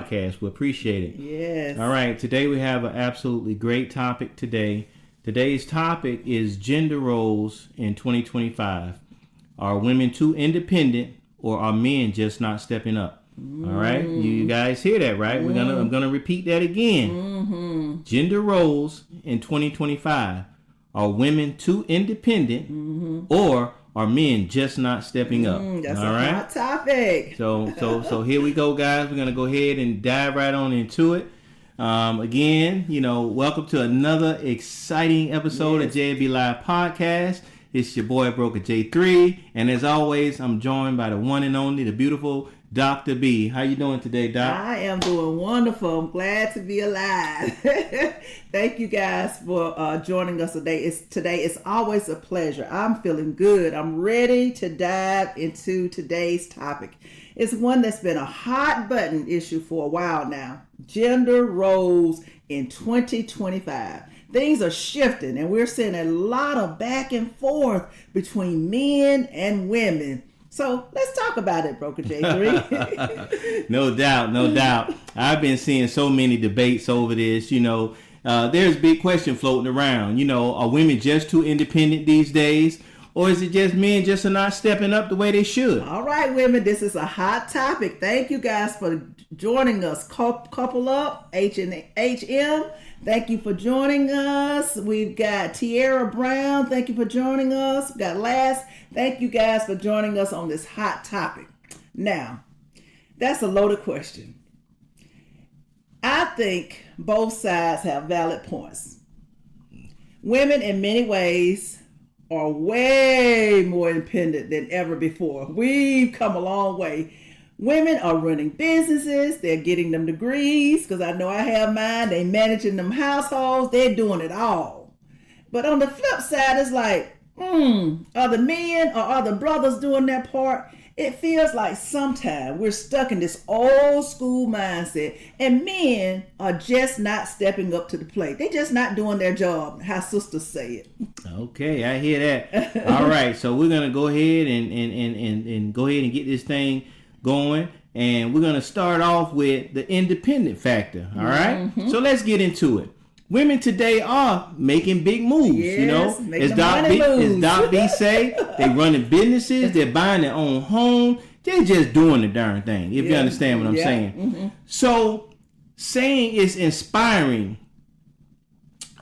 Podcast. We appreciate it. Yes. All right. Today we have an absolutely great topic today. Today's topic is gender roles in 2025. Are women too independent, or are men just not stepping up? All right. You guys hear that, right? I'm gonna repeat that again. Gender roles in 2025. Are women too independent, or are men just not stepping up? That's a hot topic. So here we go, guys. We're gonna go ahead and dive right on into it. Again, welcome to another exciting episode of J&B Live Podcast. It's your boy Broker J3, and as always, I'm joined by the one and only, the beautiful Dr. B. How you doing today, Doc? I am doing wonderful. I'm glad to be alive. Thank you guys for joining us today. It's always a pleasure. I'm feeling good. I'm ready to dive into today's topic. It's one that's been a hot button issue for a while now. Gender roles in 2025. Things are shifting, and we're seeing a lot of back and forth between men and women. So let's talk about it, Broker J3. No doubt. I've been seeing so many debates over this. There's a big question floating around. Are women just too independent these days? Or is it just men just are not stepping up the way they should? All right, women, this is a hot topic. Thank you guys for joining us. Couple up, H&M. Thank you for joining us. We've got Tierra Brown. Thank you for joining us. We've got Lass. Thank you guys for joining us on this hot topic. Now, that's a loaded question. I think both sides have valid points. Women, in many ways, are way more independent than ever before. We've come a long way. Women are running businesses. They're getting them degrees, because I know I have mine. They're managing them households. They're doing it all. But on the flip side, it's like, are the men or are the brothers doing their part? It feels like sometimes we're stuck in this old school mindset, and men are just not stepping up to the plate. They're just not doing their job, how sisters say it. Okay, I hear that. All right, so we're gonna go ahead and go ahead and get this thing going, and we're gonna start off with the independent factor. All right, so let's get into it. Women today are making big moves. Yes, as Doc B say, they running businesses, they're buying their own home, they're just doing the darn thing, if you understand what I'm saying. So saying it's inspiring,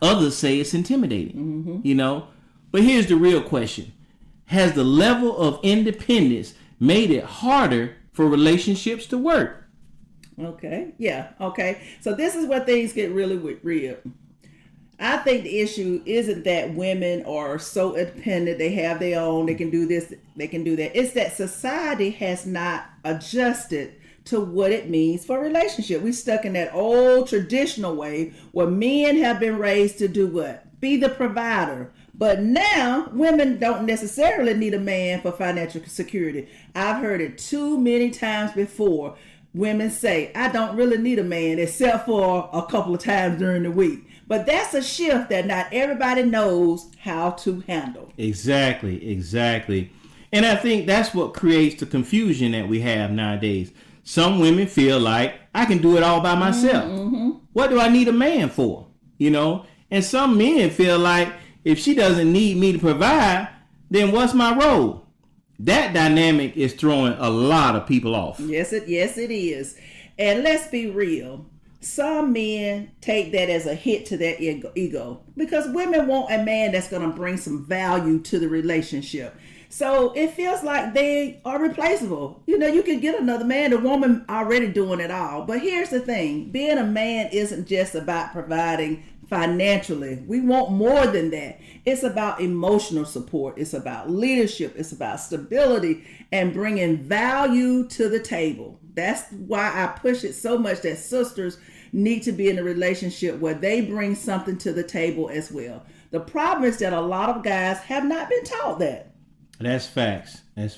others say it's intimidating. But here's the real question: has the level of independence made it harder for relationships to work? Okay. So this is where things get really real. I think the issue isn't that women are so independent, they have their own, they can do this, they can do that. It's that society has not adjusted to what it means for a relationship. We're stuck in that old traditional way where men have been raised to do what? Be the provider. But now women don't necessarily need a man for financial security. I've heard it too many times before. Women say, I don't really need a man except for a couple of times during the week. But that's a shift that not everybody knows how to handle. Exactly. And I think that's what creates the confusion that we have nowadays. Some women feel like, I can do it all by myself. What do I need a man for? And some men feel like, if she doesn't need me to provide, then what's my role? That dynamic is throwing a lot of people off. Yes, it is. And let's be real. Some men take that as a hit to their ego, because women want a man that's going to bring some value to the relationship. So it feels like they are replaceable. You can get another man, the woman already doing it all. But here's the thing. Being a man isn't just about providing financially. We want more than that. It's about emotional support. It's about leadership. It's about stability and bringing value to the table. That's why I push it so much that sisters need to be in a relationship where they bring something to the table as well. The problem is that a lot of guys have not been taught that. That's facts. And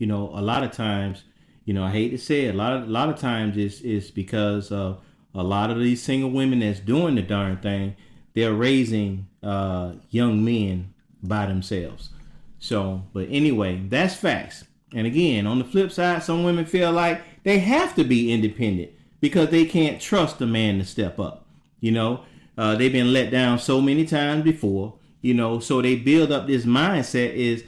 a lot of times, I hate to say it, a lot of times it's because of a lot of these single women that's doing the darn thing. They're raising young men by themselves. So, but anyway, that's facts. And again, on the flip side, some women feel like they have to be independent because they can't trust a man to step up. They've been let down so many times before, so they build up this mindset is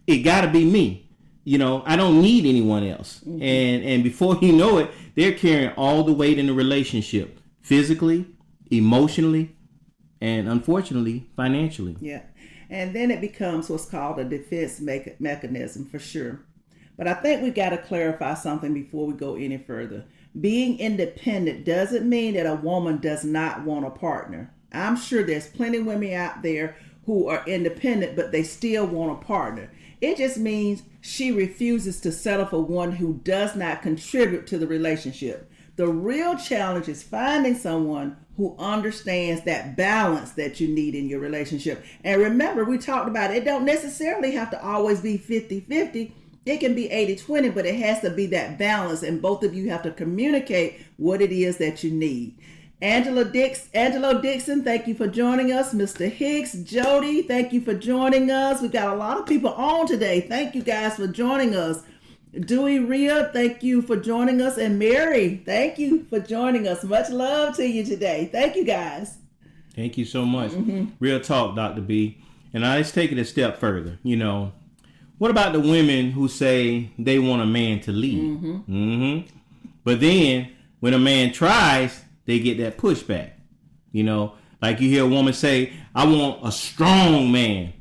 it got to be me. I don't need anyone else. Mm-hmm. And before you know it, they're carrying all the weight in the relationship, physically, emotionally, and unfortunately, financially. Yeah. And then it becomes what's called a defense mechanism for sure. But I think we got to clarify something before we go any further. Being independent doesn't mean that a woman does not want a partner. I'm sure there's plenty of women out there who are independent, but they still want a partner. It just means she refuses to settle for one who does not contribute to the relationship. The real challenge is finding someone who understands that balance that you need in your relationship. And remember, we talked about it don't necessarily have to always be 50-50. It can be 80-20, but it has to be that balance. And both of you have to communicate what it is that you need. Angelo Dixon, thank you for joining us. Mr. Hicks, Jody, thank you for joining us. We got a lot of people on today. Thank you guys for joining us. Dewey Rhea, thank you for joining us. And Mary, thank you for joining us. Much love to you today. Thank you guys. Thank you so much. Mm-hmm. Real talk, Dr. B. And let's take it a step further. What about the women who say they want a man to lead? Mm-hmm. Mm-hmm. But then when a man tries, they get that pushback. Like you hear a woman say, I want a strong man.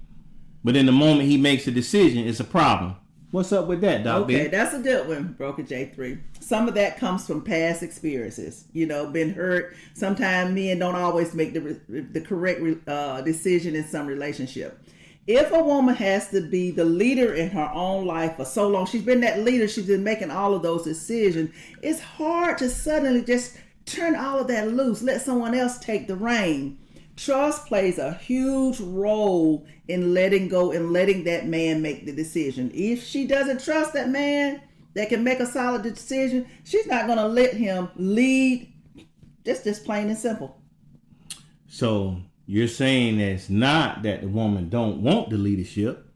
But in the moment he makes a decision, it's a problem. What's up with that, Doc? Okay, that's a good one, Broker J3. Some of that comes from past experiences. Been hurt. Sometimes men don't always make the correct decision in some relationship. If a woman has to be the leader in her own life for so long, she's been that leader, she's been making all of those decisions, it's hard to suddenly just turn all of that loose, let someone else take the reign. Trust plays a huge role in letting go and letting that man make the decision. If she doesn't trust that man that can make a solid decision, she's not going to let him lead. Just plain and simple. So you're saying that it's not that the woman don't want the leadership.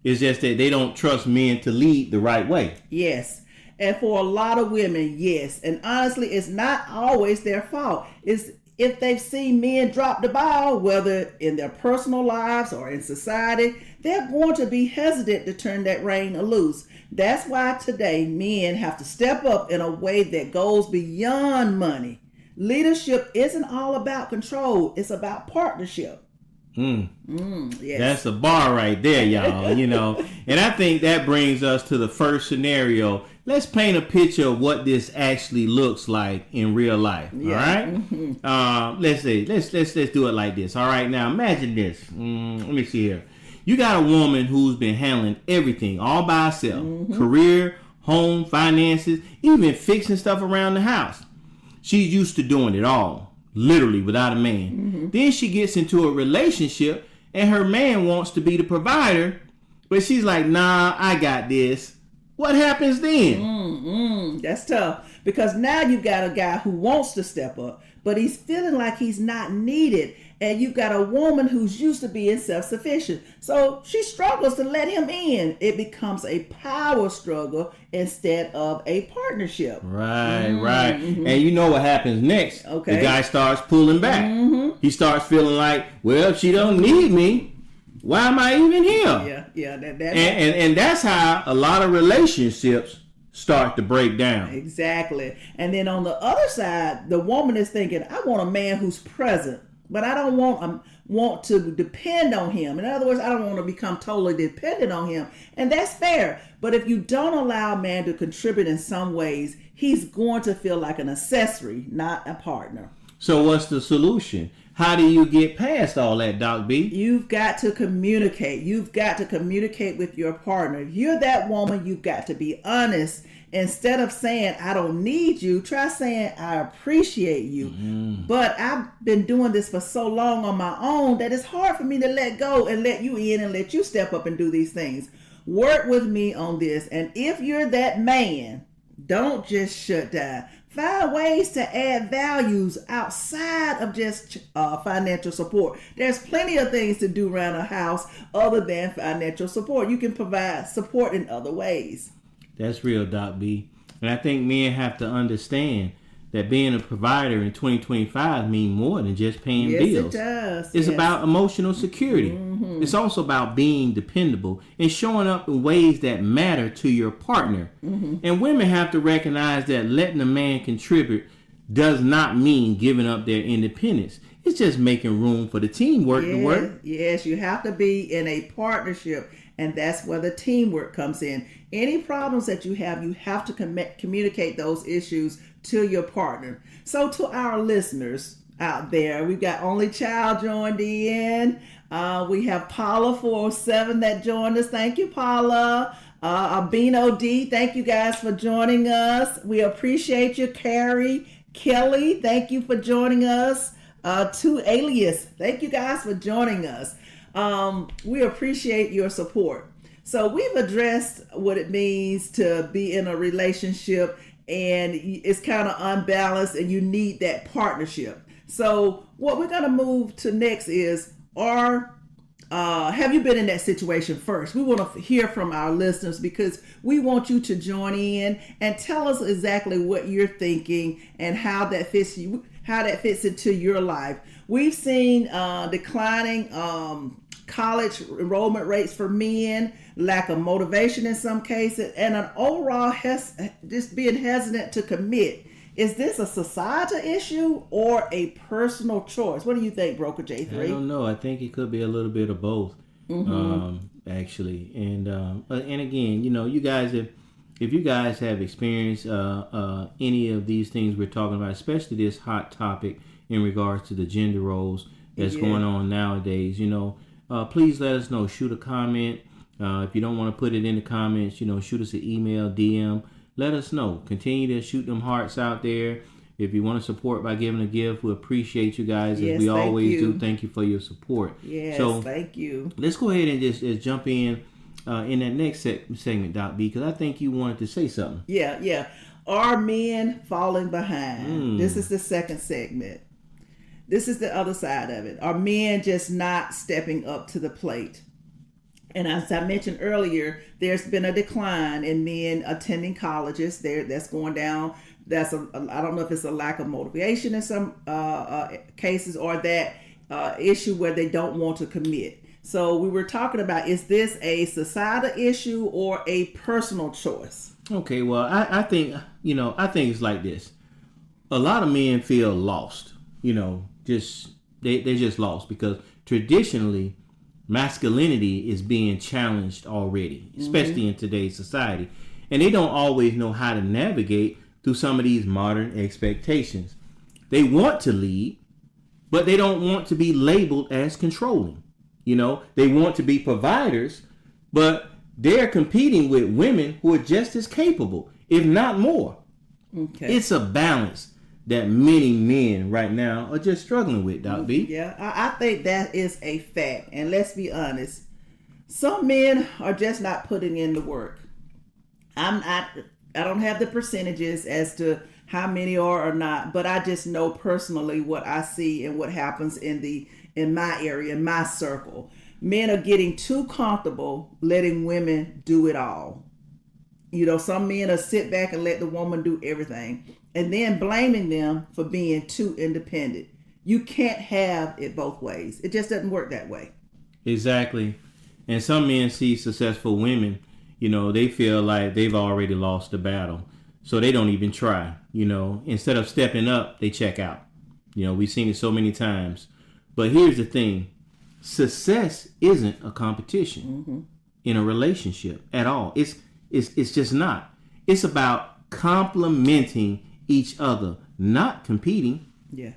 It's just that they don't trust men to lead the right way. Yes. And for a lot of women, yes. And honestly, it's not always their fault. It's if they've seen men drop the ball, whether in their personal lives or in society, they're going to be hesitant to turn that rein loose. That's why today men have to step up in a way that goes beyond money. Leadership isn't all about control. It's about partnership. Yes. That's a bar right there, y'all. And I think that brings us to the first scenario. Let's paint a picture of what this actually looks like in real life. Yeah. All right. Mm-hmm. Let's do it like this. All right. Now imagine this. Let me see here. You got a woman who's been handling everything all by herself: career, home, finances, even fixing stuff around the house. She's used to doing it all, literally without a man. Mm-hmm. Then she gets into a relationship and her man wants to be the provider, but she's like, nah, I got this. What happens then? That's tough, because now you've got a guy who wants to step up, but he's feeling like he's not needed. And you've got a woman who's used to being self-sufficient. So she struggles to let him in. It becomes a power struggle instead of a partnership. Right. Mm-hmm. And you know what happens next. Okay. The guy starts pulling back. Mm-hmm. He starts feeling like, well, if she don't need me, why am I even here? Yeah. And that's how a lot of relationships start to break down. Exactly. And then on the other side, the woman is thinking, I want a man who's present, but I don't want to depend on him. In other words, I don't want to become totally dependent on him. And that's fair. But if you don't allow a man to contribute in some ways, he's going to feel like an accessory, not a partner. So what's the solution? How do you get past all that, Doc B? You've got to communicate. You've got to communicate with your partner. If you're that woman, you've got to be honest. Instead of saying, I don't need you, try saying, I appreciate you. Mm-hmm. But I've been doing this for so long on my own that it's hard for me to let go and let you in and let you step up and do these things. Work with me on this. And if you're that man Don't just shut down. Find ways to add values outside of just financial support. There's plenty of things to do around a house other than financial support. You can provide support in other ways. That's real, Doc B. And I think men have to understand that being a provider in 2025 means more than just paying bills. Yes, it does. It's about emotional security. Mm-hmm. It's also about being dependable and showing up in ways that matter to your partner. Mm-hmm. And women have to recognize that letting a man contribute does not mean giving up their independence. It's just making room for the teamwork to work. Yes, you have to be in a partnership, and that's where the teamwork comes in. Any problems that you have to communicate those issues to your partner. So to our listeners out there, we've got Only Child joined in. We have Paula 407 that joined us. Thank you, Paula. Albino D, thank you guys for joining us. We appreciate you. Carrie, Kelly, thank you for joining us. To Alias, thank you guys for joining us. We appreciate your support. So we've addressed what it means to be in a relationship and it's kind of unbalanced and you need that partnership. So what we're going to move to next is, have you been in that situation first? We want to hear from our listeners because we want you to join in and tell us exactly what you're thinking and how that fits into your life. We've seen declining college enrollment rates for men, lack of motivation in some cases, and an overall just being hesitant to commit. Is this a societal issue or a personal choice? What do you think, Broker J3? I don't know. I think it could be a little bit of both, actually. And again, you guys, if you guys have experienced any of these things we're talking about, especially this hot topic in regards to the gender roles that's going on nowadays, please let us know. Shoot a comment. If you don't want to put it in the comments, shoot us an email, DM. Let us know. Continue to shoot them hearts out there. If you want to support by giving a gift, we appreciate you guys, as we always do. Thank you for your support. Yes, thank you. Let's go ahead and just jump in that next segment, Doc B, because I think you wanted to say something. Yeah. Are men falling behind? This is the second segment. This is the other side of it. Are men just not stepping up to the plate? And as I mentioned earlier, there's been a decline in men attending colleges. That's going down. I don't know if it's a lack of motivation in some cases or that issue where they don't want to commit. So we were talking about, is this a societal issue or a personal choice? Okay, well, I think it's like this. A lot of men feel lost, they're just lost because traditionally masculinity is being challenged already, especially in today's society. And they don't always know how to navigate through some of these modern expectations. They want to lead, but they don't want to be labeled as controlling. They want to be providers, but they're competing with women who are just as capable, if not more. Okay. It's a balance that many men right now are just struggling with, Doc B. Yeah, I think that is a fact. And let's be honest, some men are just not putting in the work. I don't have the percentages as to how many are or not, but I just know personally what I see and what happens in my area, in my circle. Men are getting too comfortable letting women do it all. Some men will sit back and let the woman do everything and then blaming them for being too independent. You can't have it both ways. It just doesn't work that way. Exactly. And some men see successful women, they feel like they've already lost the battle. So they don't even try, Instead of stepping up, they check out. We've seen it so many times. But here's the thing. Success isn't a competition in a relationship at all. It's just not. It's about complementing each other, not competing. Yeah,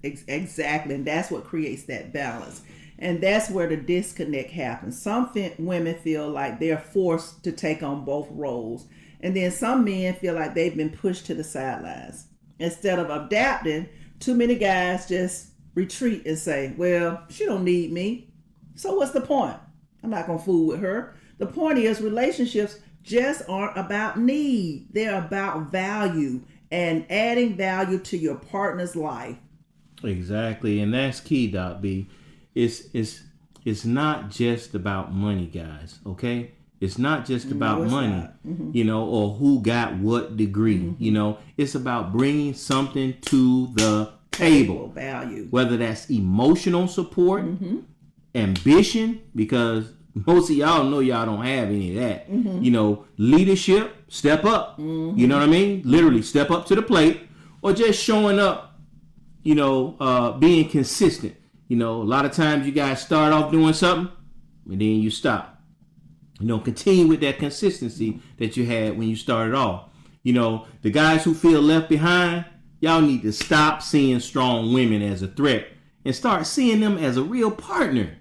exactly. And that's what creates that balance. And that's where the disconnect happens. Some women feel like they're forced to take on both roles. And then some men feel like they've been pushed to the sidelines. Instead of adapting, too many guys just retreat and say, well, she don't need me. So what's the point? I'm not going to fool with her. The point is relationships just aren't about need. They're about value and adding value to your partner's life. Exactly, and that's key, Doc B. It's not just about money, guys. Okay, it's not just about money, or who got what degree. It's about bringing something to the table. Value, whether that's emotional support, ambition, because most of y'all know y'all don't have any of that. Leadership, step up. You know what I mean? Literally step up to the plate, or just showing up. Being consistent. A lot of times you guys start off doing something and then you stop. Continue with that consistency that you had when you started off. The guys who feel left behind, y'all need to stop seeing strong women as a threat and start seeing them as a real partner.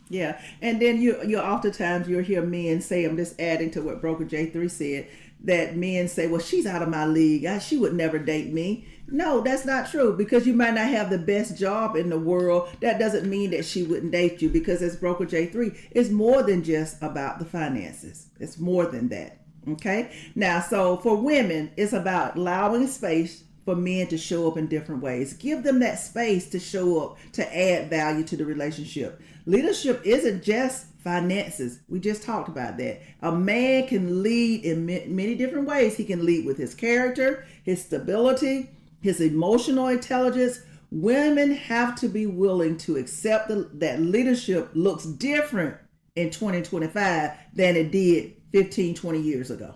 Yeah, and then you oftentimes you'll hear men say, I'm just adding to what Broker J3 said, that men say, well, she's out of my league. She would never date me. No, that's not true, because you might not have the best job in the world. That doesn't mean that she wouldn't date you, because as Broker J3, it's more than just about the finances. It's more than that. Okay? Now, so for women, it's about allowing space for men to show up in different ways. Give them that space to show up, to add value to the relationship. Leadership isn't just finances. We just talked about that. A man can lead in many different ways. He can lead with his character, his stability, his emotional intelligence. Women have to be willing to accept that leadership looks different in 2025 than it did 15, 20 years ago.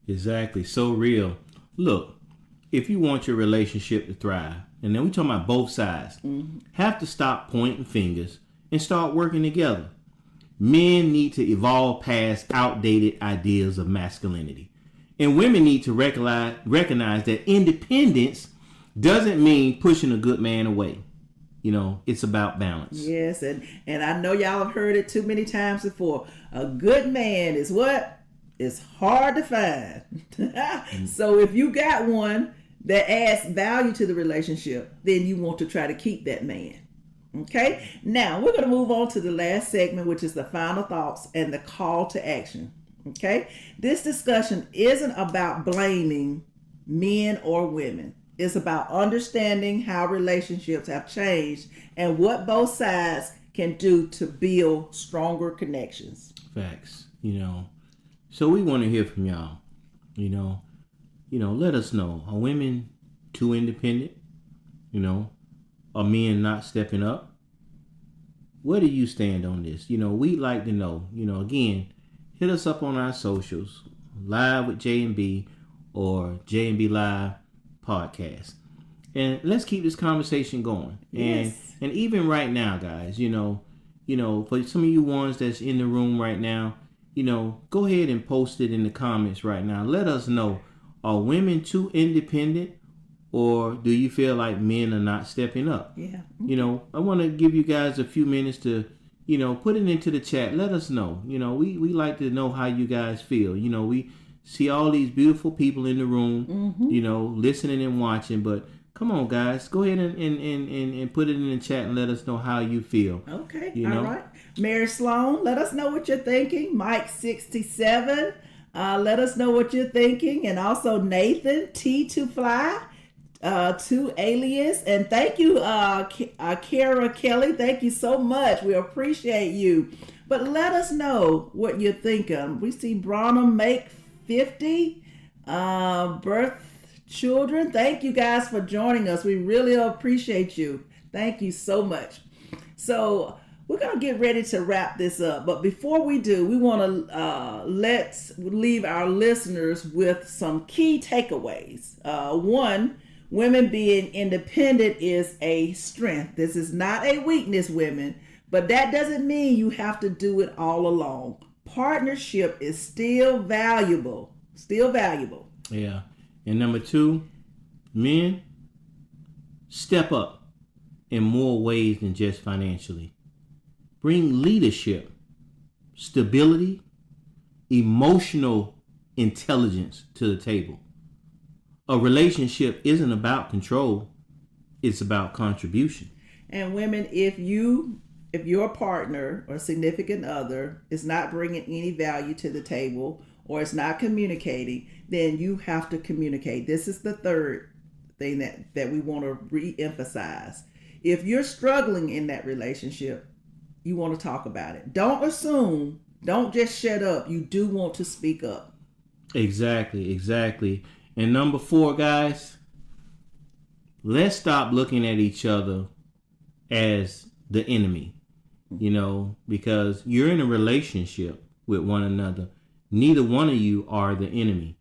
Exactly. So real. Look, if you want your relationship to thrive, and then we're talking about both sides, have to stop pointing fingers and start working together. Men need to evolve past outdated ideas of masculinity. And women need to recognize that independence doesn't mean pushing a good man away. It's about balance. Yes, and I know y'all have heard it too many times before. A good man is what? It's hard to find. So if you got one that adds value to the relationship, then you want to try to keep that man. Okay? Now, we're going to move on to the last segment, which is the final thoughts and the call to action. Okay? This discussion isn't about blaming men or women. It's about understanding how relationships have changed and what both sides can do to build stronger connections. Facts. So we want to hear from y'all. Let us know. Are women too independent? Are men not stepping up? Where do you stand on this? We'd like to know. Again, hit us up on our socials, Live with J&B or J&B Live Podcast. And let's keep this conversation going. Yes. And even right now, guys, for some of you ones that's in the room right now, go ahead and post it in the comments right now. Let us know. Are women too independent, or do you feel like men are not stepping up? Yeah. I want to give you guys a few minutes to, put it into the chat. Let us know. We like to know how you guys feel. We see all these beautiful people in the room, listening and watching. But come on, guys, go ahead and put it in the chat and let us know how you feel. Okay. All right. Mary Sloan, let us know what you're thinking. Mike 67. Let us know what you're thinking. And also Nathan T2Fly, 2 Alias. And thank you, Kara Kelly. Thank you so much. We appreciate you. But let us know what you're thinking. We see Bronham Make 50, Birth Children. Thank you guys for joining us. We really appreciate you. Thank you so much. So we're going to get ready to wrap this up. But before we do, we want to leave our listeners with some key takeaways. One, women being independent is a strength. This is not a weakness, women, but that doesn't mean you have to do it all alone. Partnership is still valuable. Still valuable. Yeah. And number 2, men, step up in more ways than just financially. Bring leadership, stability, emotional intelligence to the table. A relationship isn't about control. It's about contribution. And women, if your partner or significant other is not bringing any value to the table, or it's not communicating, then you have to communicate. This is the third thing that we want to re-emphasize. If you're struggling in that relationship, you want to talk about it. Don't assume. Don't just shut up. You do want to speak up. Exactly. And number 4, guys, let's stop looking at each other as the enemy, because you're in a relationship with one another. Neither one of you are the enemy.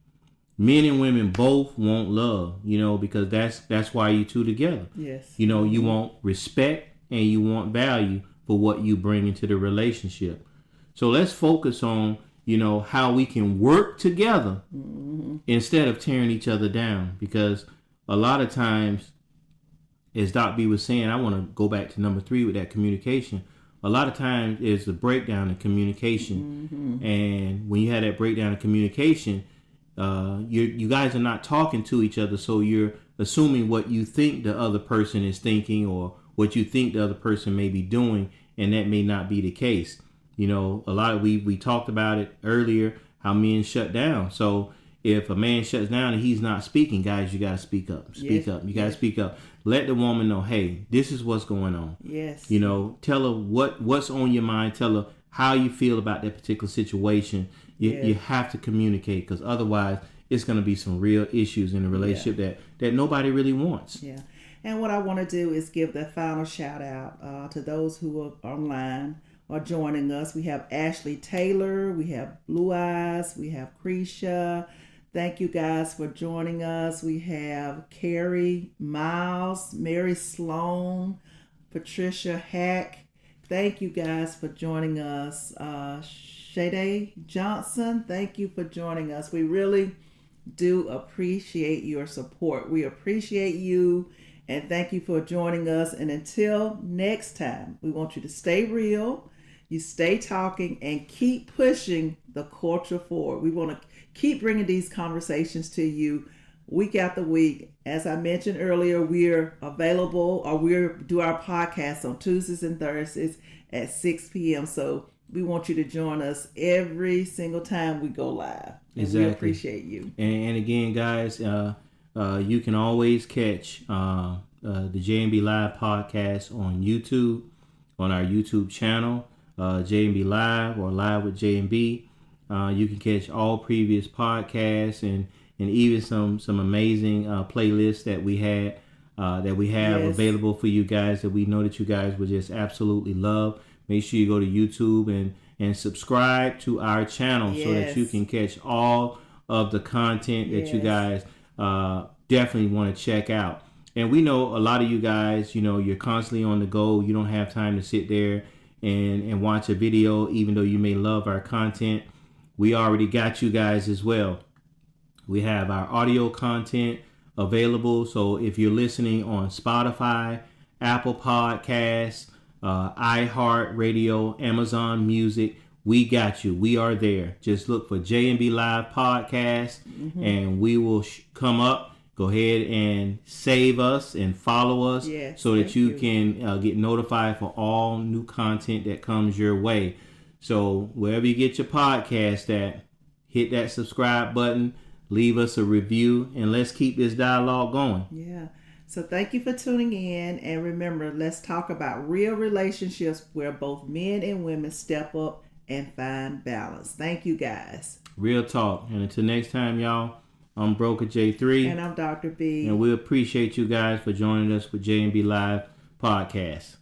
Men and women both want love, because that's why you two together. Yes. You want respect and you want value for what you bring into the relationship. So let's focus on, how we can work together instead of tearing each other down. Because a lot of times, as Doc B was saying, I want to go back to number 3 with that communication. A lot of times it's the breakdown in communication. And when you have that breakdown in communication, you guys are not talking to each other. So you're assuming what you think the other person is thinking or what you think the other person may be doing. And that may not be the case. A lot of we talked about it earlier, how men shut down. So if a man shuts down and he's not speaking, guys, you got to speak up. Speak up. You got to speak up. Let the woman know, hey, this is what's going on. Yes. Tell her what's on your mind. Tell her how you feel about that particular situation. You have to communicate, because otherwise it's going to be some real issues in a relationship that nobody really wants. Yeah. And what I want to do is give the final shout out to those who are online or joining us. We have Ashley Taylor, we have Blue Eyes, we have Creisha. Thank you guys for joining us. We have Carrie Miles, Mary Sloan, Patricia Hack. Thank you guys for joining us. Shade Johnson, thank you for joining us. We really do appreciate your support. We appreciate you, and thank you for joining us. And until next time, we want you to stay real, you stay talking, and keep pushing the culture forward. We want to keep bringing these conversations to you week after week. As I mentioned earlier, we're available, or we do our podcast on Tuesdays and Thursdays at 6 p.m. So we want you to join us every single time we go live. And exactly. We appreciate you. And again, guys, you can always catch the J&B Live Podcast on YouTube, on our YouTube channel, J&B Live or Live with J&B. You can catch all previous podcasts and even some amazing playlists that we have yes. available for you guys, that we know that you guys would just absolutely love. Make sure you go to YouTube and subscribe to our channel yes. so that you can catch all of the content that yes. you guys definitely want to check out. And we know a lot of you guys, you're constantly on the go. You don't have time to sit there and watch a video, even though you may love our content. We already got you guys as well. We have our audio content available. So if you're listening on Spotify, Apple Podcasts, iHeartRadio, Amazon Music, we got you. We are there. Just look for J&B Live Podcast, and we will come up. Go ahead and save us and follow us yes, so that you can get notified for all new content that comes your way. So wherever you get your podcast at, hit that subscribe button, leave us a review, and let's keep this dialogue going. Yeah. So thank you for tuning in. And remember, let's talk about real relationships where both men and women step up and find balance. Thank you, guys. Real talk. And until next time, y'all, I'm Broker J3. And I'm Dr. B. And we appreciate you guys for joining us with J&B Live Podcast.